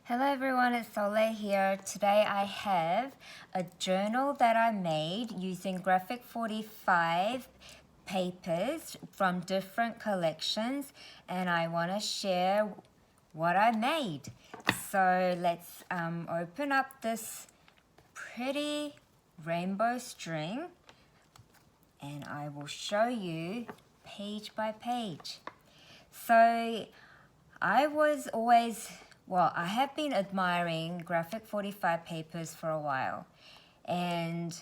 Hello everyone, it's Soleil here. Today I have a journal that I made using Graphic 45 papers from different collections, and I want to share what I made. So let's open up this pretty rainbow string and I will show you page by page. So I have been admiring Graphic 45 papers for a while, and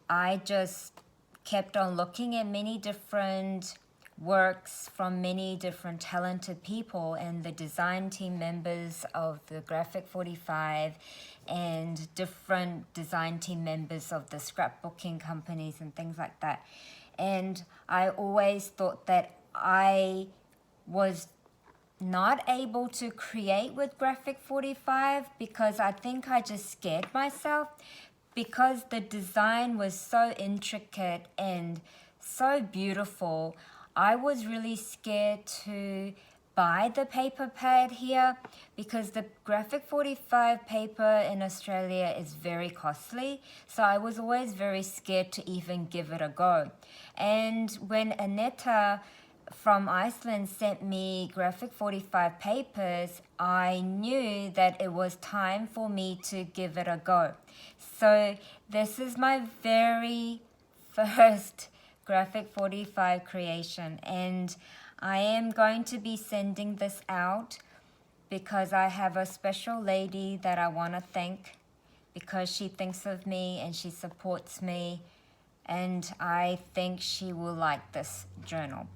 I just kept on looking at many different works from many different talented people and the design team members of the Graphic 45 and different design team members of the scrapbooking companies and things like that. And I always thought that I was not able to create with Graphic 45 because I think I just scared myself because the design was so intricate and so beautiful. I was really scared to buy the paper pad here because the Graphic 45 paper in Australia is very costly, so I was always very scared to even give it a go. And when Aneta from Iceland sent me Graphic 45 papers, I knew that it was time for me to give it a go. So this is my very first Graphic 45 creation, and I am going to be sending this out because I have a special lady that I want to thank because she thinks of me and she supports me, and I think she will like this journal.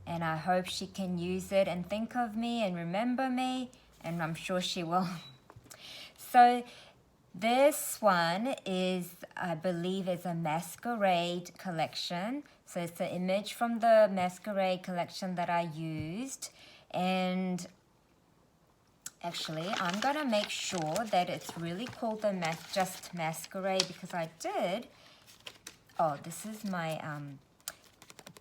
And I hope she can use it and think of me and remember me, and I'm sure she will. So this one is, I believe, is a masquerade collection. So it's the image from the masquerade collection that I used. And actually, I'm gonna make sure that it's really called the just masquerade because I did. Oh, this is my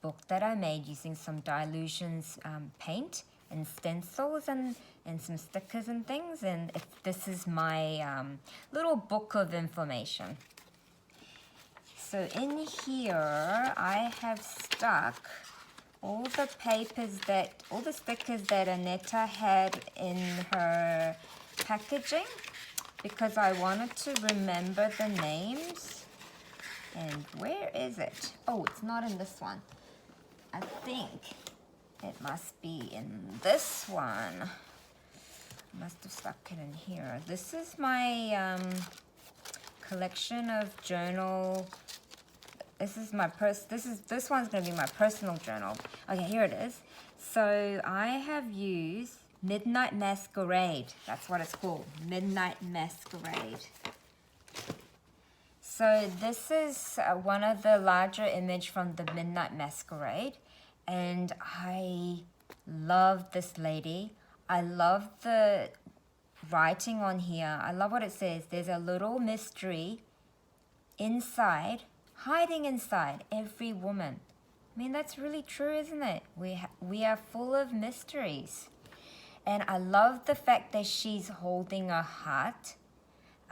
book that I made using some Dilutions paint and stencils and some stickers and things, and this is my little book of information. So in here I have stuck all the stickers that Aneta had in her packaging because I wanted to remember the names. And where is it? Oh, it's not in this one. I think it must be in this one. I must have stuck it in here. This is my collection of journal. This one's gonna be my personal journal. Okay, here it is. So I have used Midnight Masquerade. That's what it's called, Midnight Masquerade. So this is one of the larger image from the Midnight Masquerade, and I love this lady. I love the writing on here. I love what it says. There's a little mystery inside, hiding inside every woman. I mean, that's really true, isn't it? We are full of mysteries. And I love the fact that she's holding a heart.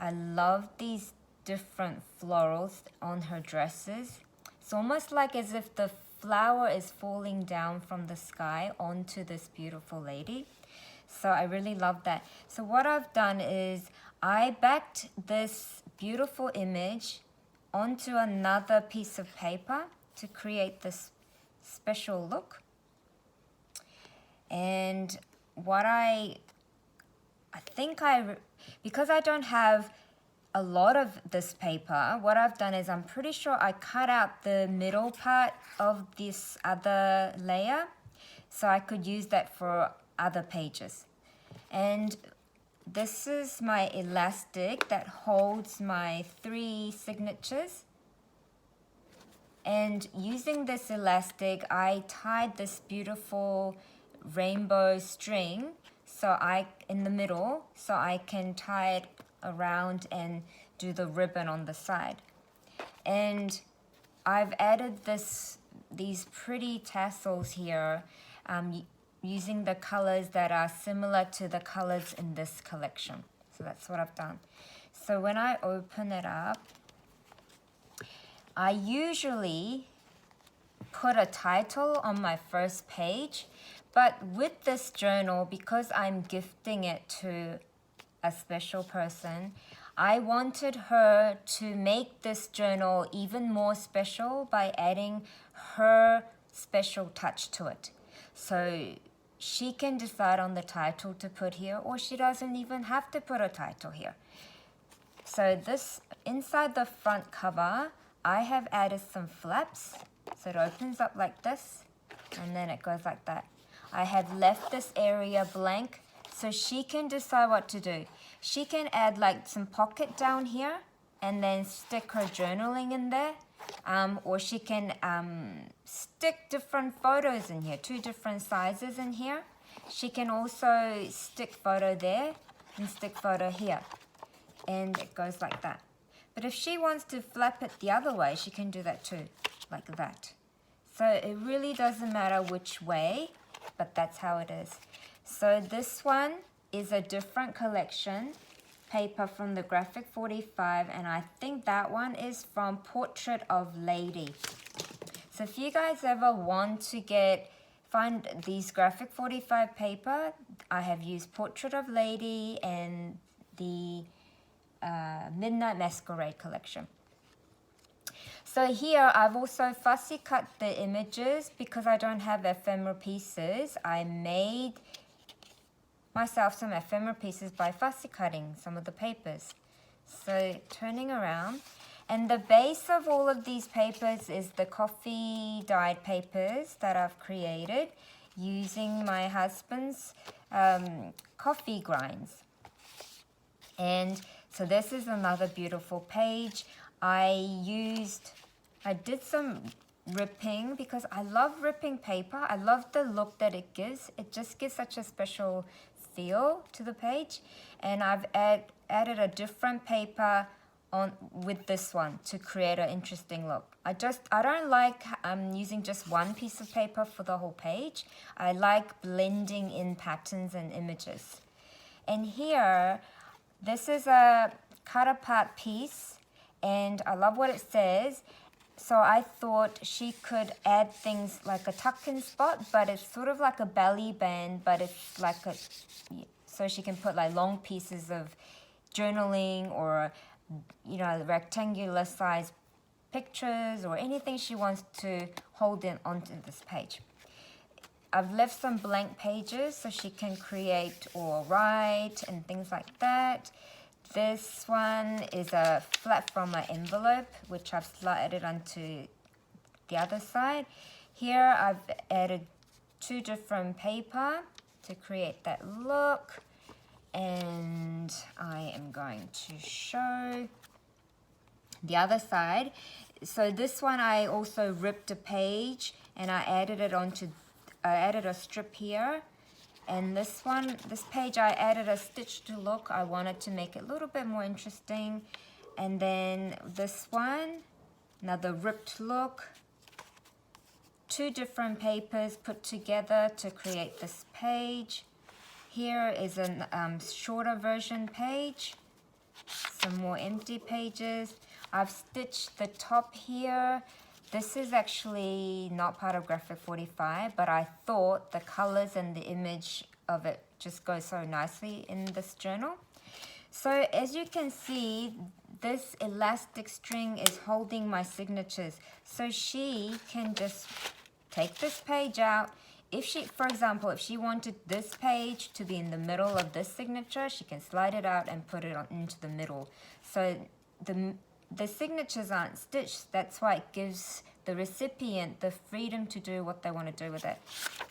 I love these different florals on her dresses. It's almost like as if the flower is falling down from the sky onto this beautiful lady. So I really love that. So what I've done is I backed this beautiful image onto another piece of paper to create this special look. And what because I don't have a lot of this paper, what I've done is I'm pretty sure I cut out the middle part of this other layer so I could use that for other pages. And this is my elastic that holds my 3 signatures. And using this elastic, I tied this beautiful rainbow string in the middle so I can tie it around and do the ribbon on the side. And I've added these pretty tassels here using the colors that are similar to the colors in this collection. So that's what I've done. So when I open it up, I usually put a title on my first page, but with this journal, because I'm gifting it to a special person, I wanted her to make this journal even more special by adding her special touch to it. So she can decide on the title to put here, or she doesn't even have to put a title here. So this, inside the front cover, I have added some flaps. So it opens up like this, and then it goes like that. I have left this area blank, so she can decide what to do. She can add like some pocket down here, and then stick her journaling in there. Or she can stick different photos in here, 2 different sizes in here. She can also stick photo there and stick photo here. And it goes like that. But if she wants to flap it the other way, she can do that too, like that. So it really doesn't matter which way, but that's how it is. So this one is a different collection paper from the Graphic 45, and I think that one is from Portrait of Lady. So if you guys ever want to find these Graphic 45 paper, I have used Portrait of Lady and the Midnight Masquerade collection. So here I've also fussy cut the images because I don't have ephemera pieces. I made myself some ephemera pieces by fussy cutting some of the papers. So turning around, and the base of all of these papers is the coffee dyed papers that I've created using my husband's coffee grinds. And so this is another beautiful page. I did some ripping because I love ripping paper. I love the look that it gives. It just gives such a special feel to the page. And I've added a different paper on with this one to create an interesting look. I don't like using just one piece of paper for the whole page. I like blending in patterns and images. And here, this is a cut apart piece, and I love what it says. So I thought she could add things like a tuck-in spot, but it's sort of like a belly band, but it's like so she can put like long pieces of journaling or, you know, rectangular size pictures or anything she wants to hold in onto this page. I've left some blank pages so she can create or write and things like that. This one is a flap from my envelope, which I've slided onto the other side. Here I've added 2 different paper to create that look. And I am going to show the other side. So this one I also ripped a page and I added a strip here. And this page I added a stitch to look. I wanted to make it a little bit more interesting. And then this one, another ripped look. 2 different papers put together to create this page. Here is a shorter version page. Some more empty pages. I've stitched the top here. This is actually not part of Graphic 45, but I thought the colors and the image of it just go so nicely in this journal. So as you can see, this elastic string is holding my signatures. So she can just take this page out. If she, for example, if she wanted this page to be in the middle of this signature, she can slide it out and put it into the middle. So the signatures aren't stitched. That's why it gives the recipient the freedom to do what they want to do with it.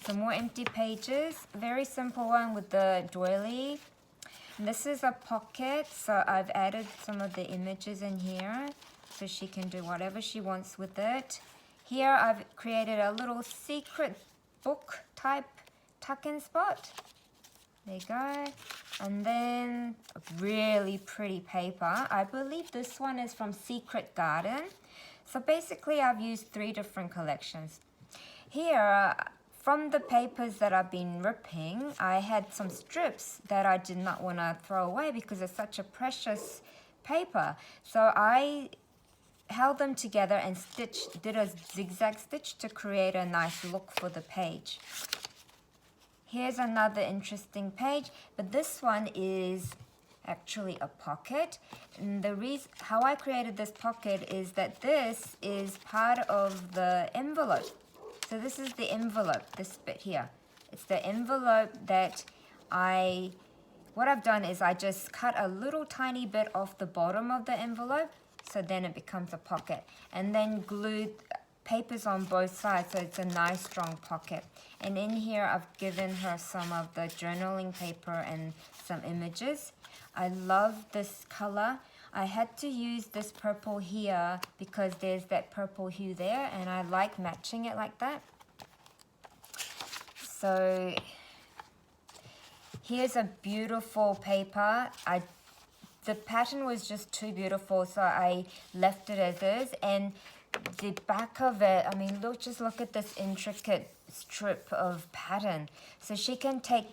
Some more empty pages. Very simple one with the doily. And this is a pocket, so I've added some of the images in here so she can do whatever she wants with it. Here I've created a little secret book type tuck-in spot. There you go. And then a really pretty paper. I believe this one is from Secret Garden. So basically I've used 3 different collections. Here, from the papers that I've been ripping, I had some strips that I did not want to throw away because it's such a precious paper. So I held them together and did a zigzag stitch to create a nice look for the page. Here's another interesting page, but this one is actually a pocket. And the reason how I created this pocket is that this is part of the envelope. So this is the envelope, this bit here. It's the envelope that what I've done is I just cut a little tiny bit off the bottom of the envelope, so then it becomes a pocket. And then glued papers on both sides, so it's a nice strong pocket. And in here I've given her some of the journaling paper and some images. I love this color. I had to use this purple here because there's that purple hue there, and I like matching it like that. So here's a beautiful paper. The pattern was just too beautiful, so I left it as is. And the back of it, I mean, just look at this intricate strip of pattern. So she can take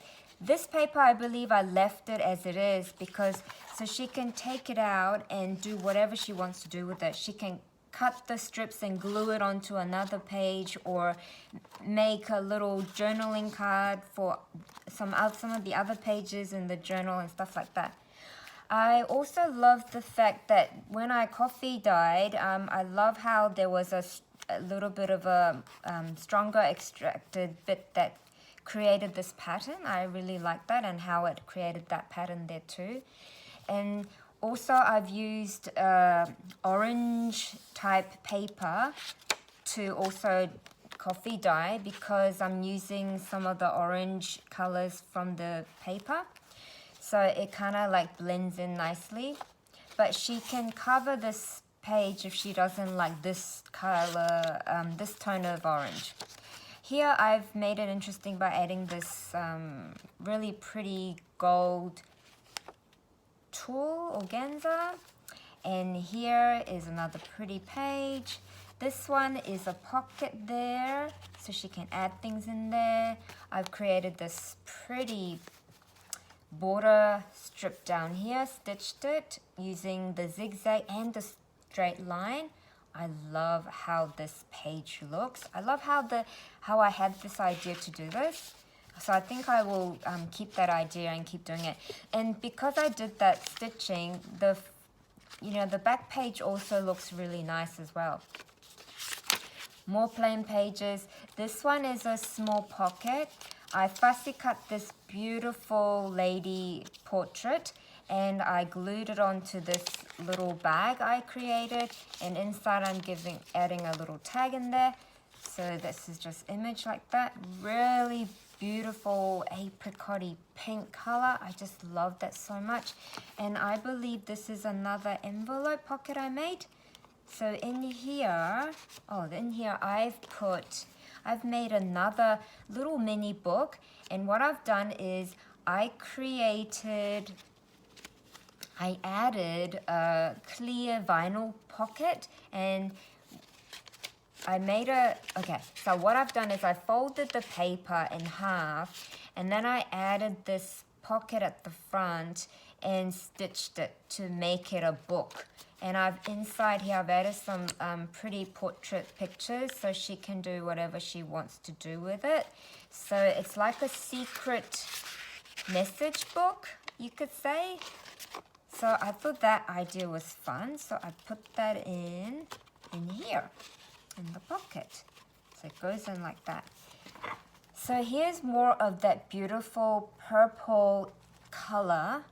this paper, I believe I left it as it is because so she can take it out and do whatever she wants to do with it. She can cut the strips and glue it onto another page, or make a little journaling card for some of the other pages in the journal and stuff like that. I also love the fact that when I coffee dyed, I love how there was a little bit of a stronger extracted bit that created this pattern. I really like that, and how it created that pattern there too. And also I've used orange type paper to also coffee dye because I'm using some of the orange colors from the paper. So it kind of like blends in nicely. But she can cover this page if she doesn't like this color, this tone of orange. Here I've made it interesting by adding this really pretty gold tulle organza. And here is another pretty page. This one is a pocket there, so she can add things in there. I've created this pretty border strip down here, stitched it using the zigzag and the straight line. I love how this page looks. I love how I had this idea to do this. So I think I will keep that idea and keep doing it. And because I did that stitching, the back page also looks really nice as well. More plain pages. This one is a small pocket. I fussy cut this beautiful lady portrait and I glued it onto this little bag I created, and inside I'm adding a little tag in there. So this is just image like that. Really beautiful apricot-y pink color. I just love that so much. And I believe this is another envelope pocket I made. So in here, I've made another little mini book, and what I've done is I added a clear vinyl pocket, and so what I've done is I folded the paper in half, and then I added this pocket at the front and stitched it to make it a book. And inside here I've added some pretty portrait pictures so she can do whatever she wants to do with it. So it's like a secret message book, you could say. So I thought that idea was fun, so I put that in here, in the pocket. So it goes in like that. So here's more of that beautiful purple color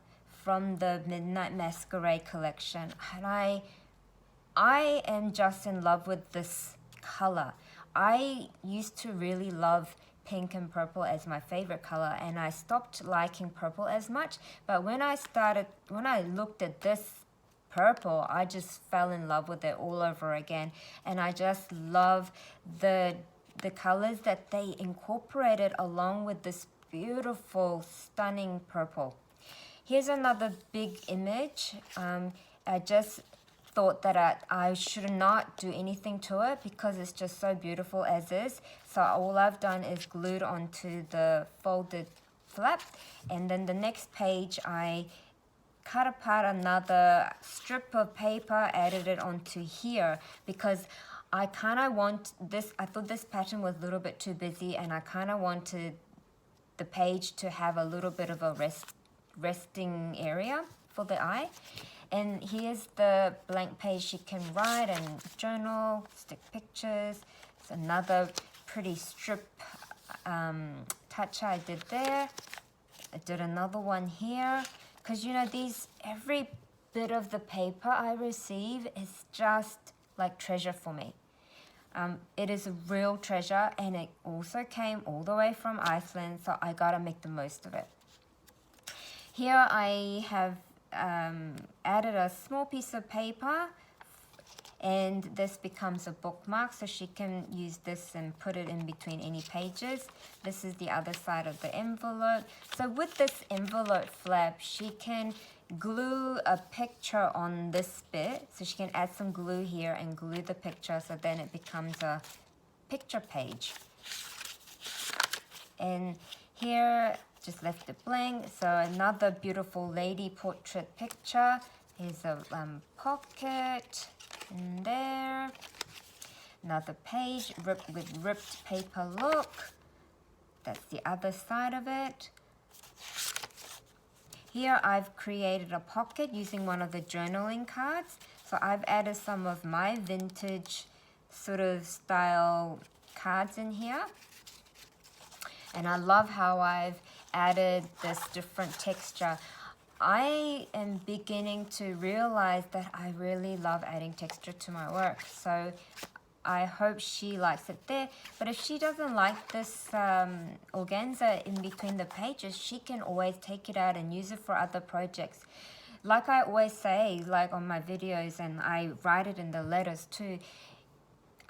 from the Midnight Masquerade collection. And I am just in love with this color. I used to really love pink and purple as my favorite color, and I stopped liking purple as much. But when I looked at this purple, I just fell in love with it all over again. And I just love the colors that they incorporated along with this beautiful, stunning purple. Here's another big image. I just thought that I should not do anything to it because it's just so beautiful as is. So all I've done is glued onto the folded flap, and then the next page I cut apart another strip of paper, added it onto here because I kind of want this, I thought this pattern was a little bit too busy and I kind of wanted the page to have a little bit of a resting area for the eye. And here's the blank page you can write and journal, stick pictures. It's another pretty strip touch I did there. I did another one here because you know every bit of the paper I receive is just like treasure for me. It is a real treasure, and it also came all the way from Iceland, so I gotta make the most of it. Here I have added a small piece of paper, and this becomes a bookmark, so she can use this and put it in between any pages. This is the other side of the envelope. So with this envelope flap, she can glue a picture on this bit, so she can add some glue here and glue the picture, so then it becomes a picture page. And here just left it blank, so another beautiful lady portrait picture. Here's a pocket in there, another page with ripped paper look. That's the other side of it. Here I've created a pocket using one of the journaling cards. So I've added some of my vintage sort of style cards in here. And I love how I've added this different texture. I am beginning to realize that I really love adding texture to my work. So I hope she likes it there. But if she doesn't like this organza in between the pages, she can always take it out and use it for other projects. Like I always say, like on my videos, and I write it in the letters too,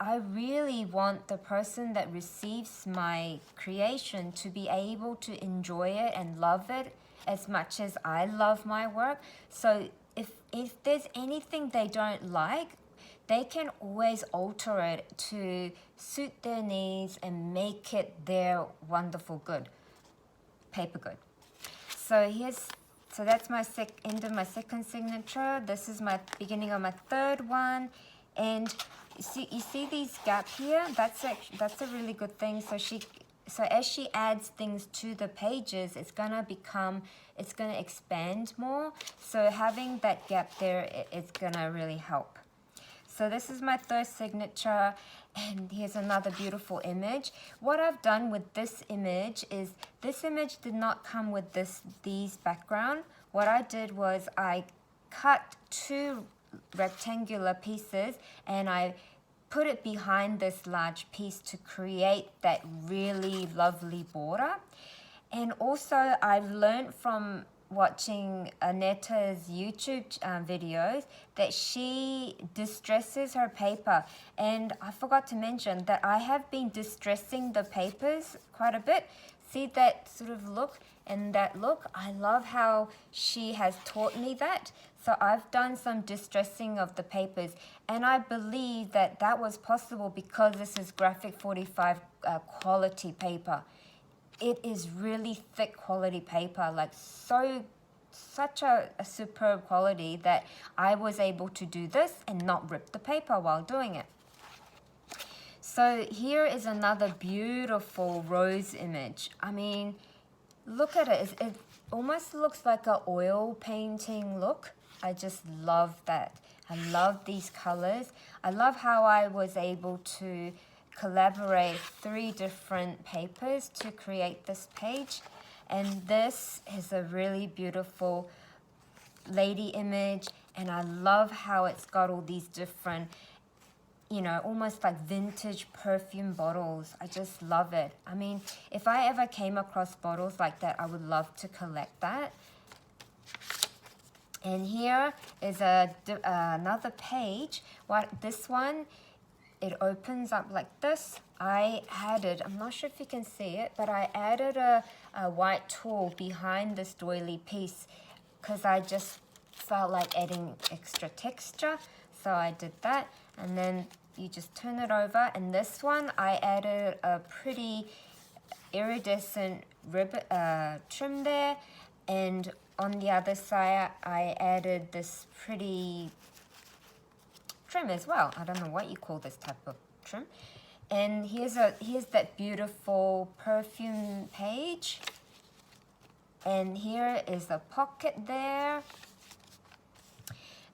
I really want the person that receives my creation to be able to enjoy it and love it as much as I love my work. So if there's anything they don't like, they can always alter it to suit their needs and make it their wonderful good, paper good. So that's my end of my second signature. This is my beginning of my third one, and you see these gaps here. That's a really good thing. So as she adds things to the pages, it's gonna expand more. So having that gap there, it's gonna really help. So this is my third signature, and here's another beautiful image. What I've done with this image is, this image did not come with these background. What I did was I cut two rectangular pieces and I put it behind this large piece to create that really lovely border. And also I've learned from watching Aneta's YouTube videos that she distresses her paper, and I forgot to mention that I have been distressing the papers quite a bit. See that sort of look and that look? I love how she has taught me that. So I've done some distressing of the papers, and I believe that was possible because this is Graphic 45 quality paper. It is really thick quality paper, like such a superb quality that I was able to do this and not rip the paper while doing it. So here is another beautiful rose image. I mean, look at it. It almost looks like an oil painting look. I just love that. I love these colors. I love how I was able to collaborate 3 different papers to create this page. And this is a really beautiful lady image, and I love how it's got all these different, you know, almost like vintage perfume bottles. I just love it. I mean, if I ever came across bottles like that, I would love to collect that. And here is another page. This one, it opens up like this. I added, I'm not sure if you can see it, but I added a white tool behind this doily piece because I just felt like adding extra texture. So I did that, and then you just turn it over. And this one, I added a pretty iridescent ribbon trim there, and on the other side I added this pretty trim as well. I don't know what you call this type of trim. And here's that beautiful perfume page, and here is a pocket there,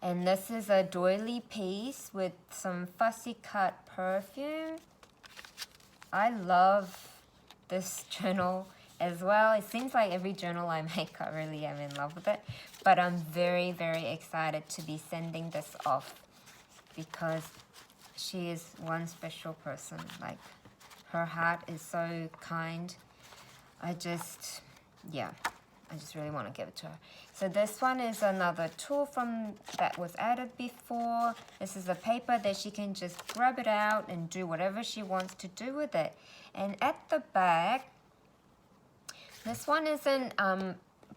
and this is a doily piece with some fussy cut perfume. I love this journal as well. It seems like every journal I make, I really am in love with it. But I'm very, very excited to be sending this off because she is one special person. Like, her heart is so kind. I just really want to give it to her. So this one is another tool that was added before. This is a paper that she can just grab it out and do whatever she wants to do with it. And at the back, this one isn't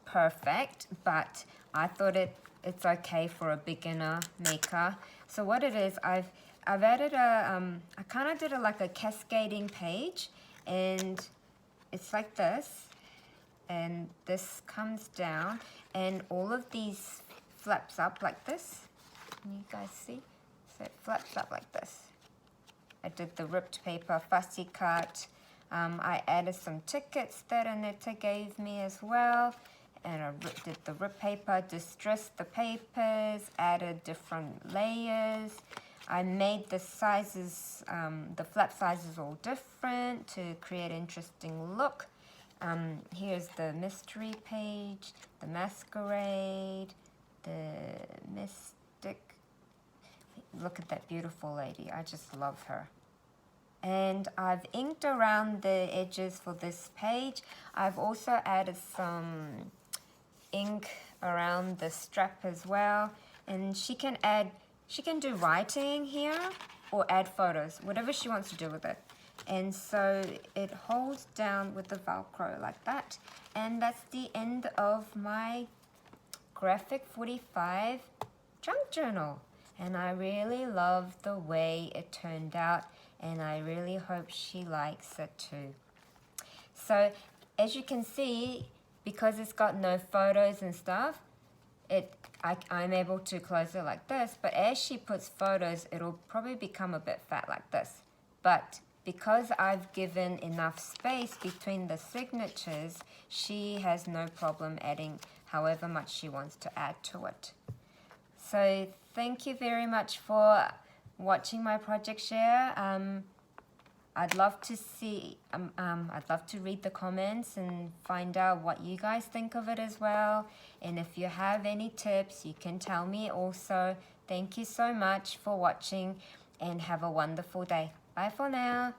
perfect, but I thought it's okay for a beginner maker. So what it is, I've added I kind of did like a cascading page, and it's like this, and this comes down, and all of these flaps up like this. Can you guys see? So it flaps up like this. I did the ripped paper fussy cut. I added some tickets that Aneta gave me as well, and I did the ripped paper, distressed the papers, added different layers. I made the sizes, the flap sizes all different to create an interesting look. Here's the mystery page, the masquerade, the mystic. Look at that beautiful lady. I just love her. And I've inked around the edges for this page. I've also added some ink around the strap as well. And she can do writing here or add photos, whatever she wants to do with it. And so it holds down with the Velcro like that. And that's the end of my Graphic 45 junk journal. And I really love the way it turned out, and I really hope she likes it too. So as you can see, because it's got no photos and stuff, I'm able to close it like this, but as she puts photos, it'll probably become a bit fat like this. But because I've given enough space between the signatures, she has no problem adding however much she wants to add to it. So thank you very much for watching my project share. I'd love to see, I'd love to read the comments and find out what you guys think of it as well. And if you have any tips, you can tell me also. Thank you so much for watching, and have a wonderful day. Bye for now.